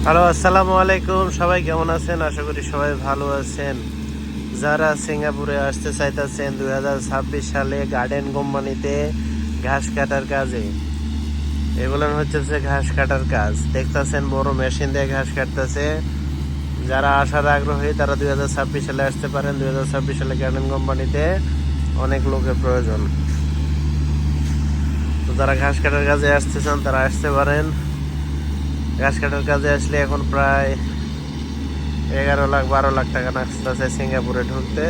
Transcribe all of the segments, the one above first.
Hello, আসসালামু আলাইকুম। সবাই কেমন আছেন? আশা করি সবাই ভালো আছেন। যারা সিঙ্গাপুরে আসতে চাইতেছেন 2026 সালে গার্ডেন কোম্পানিতে ঘাস কাটার কাজে, এগুলো হচ্ছে ঘাস কাটার কাজ। দেখতেছেন বড় মেশিন দিয়ে ঘাস কাটতেছে। যারা আসার আগ্রহী তারা 2026 সালে আসতে পারেন। 2026 সালে গার্ডেন কোম্পানিতে অনেক লোকের প্রয়োজন। তো যারা ঘাস কাটার কাজে আসতে চান তারা আসতে পারেন। ঘাস কাটার কাজে আসলে এখন প্রায় 11 লাখ 12 লাখ টাকা নাচতেছে সিঙ্গাপুরে ঢুকতে।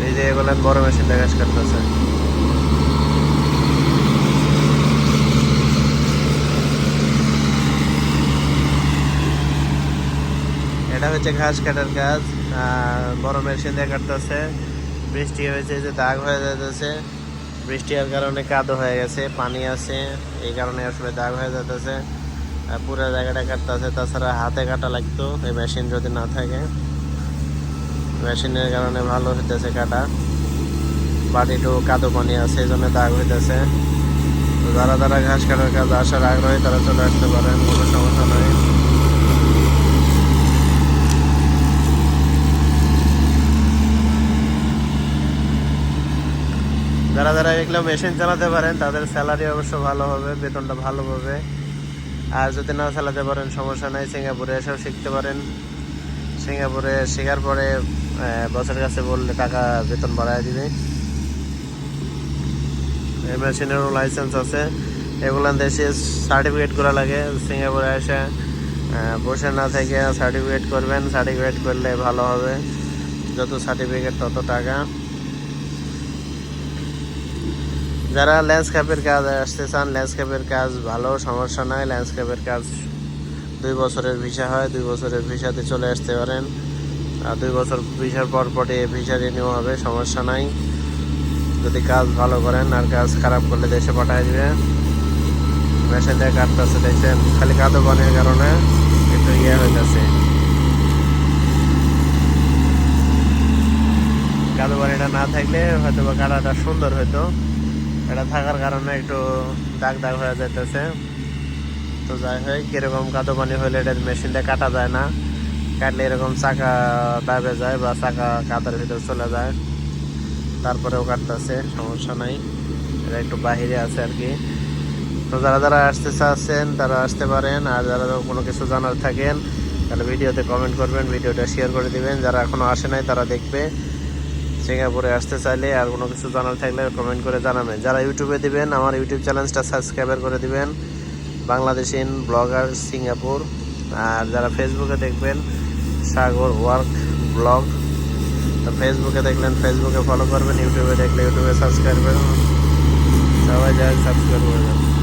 এই যে এগুলো বড় মেশিন দিয়ে ঘাস কাটতেছে। এটা হচ্ছে ঘাস কাটার কাজ। বড় মেশিন দিয়ে কাটতেছে। বৃষ্টি হয়েছে, যে দাগ হয়ে যাচ্ছে। বৃষ্টি হওয়ার কারণে কাদো হয়ে গেছে, পানি আছে, এই কারণে আসলে দাগ হয়ে যাচ্ছে। পুরো জায়গাটা কাটতেছে। তাছাড়া হাতে কাটা লাগতো এই মেশিন যদি না থাকে। মেশিনের কারণে ভালো হইতেছে কাটা। বাড়িটু কাদো পানি আছে, এই জন্য দাগ হইতেছে। তো যারা যারা ঘাস কাটার কাজ আসার আগ্রহী তারা চলে আসতে পারেন, কোনো সমস্যা নাই। যারা যারা এগুলো মেশিন চালাতে পারেন তাদের স্যালারি অবশ্য ভালো হবে, বেতনটা ভালো হবে। আর যদি না চালাতে পারেন সমস্যা নাই, সিঙ্গাপুরে এসেও শিখতে পারেন। সিঙ্গাপুরে শেখার পরে বসের কাছে বললে টাকা বেতন বাড়ায় দিবে। এই মেশিনেরও লাইসেন্স আছে। এগুলো দেশে সার্টিফিকেট করা লাগে। সিঙ্গাপুরে এসে বসে না থেকে সার্টিফিকেট করবেন। সার্টিফিকেট করলে ভালো হবে, যত সার্টিফিকেট তত টাকা। যারা ল্যান্ডস্কেপের কাজ আসতে চান, ল্যান্ডস্কেপের কাজ ভালো, সমস্যা নাই। ল্যান্ডস্কেপের কাজ 2 বছরের ভিসা হয়, 2 বছরের ভিসাতে চলে আসতে পারেন। আর 2 বছর ভিসার পর পরে ভিসা রিনিউ হবে, সমস্যা নাই যদি কাজ ভালো করেন। আর কাজ খারাপ করলে দেশে পাঠিয়ে দিবে। মেশিন দিয়ে কাটতেছে, দেখছেন খালি কাদো পানির কারণে একটু হইতেছে। কাদো পানিটা না থাকলে হয়তো বা কাটাটা সুন্দর হইতো। এটা থাকার কারণে একটু দাগ দাগ হয়ে যাইতেছে। তো যাই হোক, কিরকম কাদো পানি হলে এটা মেশিনটা কাটা যায় না। কাটলে এরকম চাকা দাবে যায় বা চাকা কাদার ভিতরে চলে যায়। তারপরেও কাটতেছে, সমস্যা নাই। এটা একটু বাহিরে আছে আর কি। তো যারা যারা আসতে চাচ্ছেন তারা আসতে পারেন। আর যারা কোনো কিছু জানার থাকেন তাহলে ভিডিওতে কমেন্ট করবেন, ভিডিওটা শেয়ার করে দিবেন। যারা এখনও আসে নাই তারা দেখবে। সিঙ্গাপুরে আসতে চাইলে আর কোনো কিছু জানার থাকলে কমেন্ট করে জানাবেন। যারা ইউটিউবে দিবেন, আমার ইউটিউব চ্যানেলটা সাবস্ক্রাইবার করে দিবেন, বাংলাদেশি ব্লগার সিঙ্গাপুর। আর যারা ফেসবুকে দেখবেন, সাগর ওয়ার্ক ব্লগ। তো ফেসবুকে দেখলেন ফেসবুকে ফলো করবেন, ইউটিউবে দেখলে ইউটিউবে সাবস্ক্রাইব করবেন। সবাই যায় সাবস্ক্রাইব করে দেন।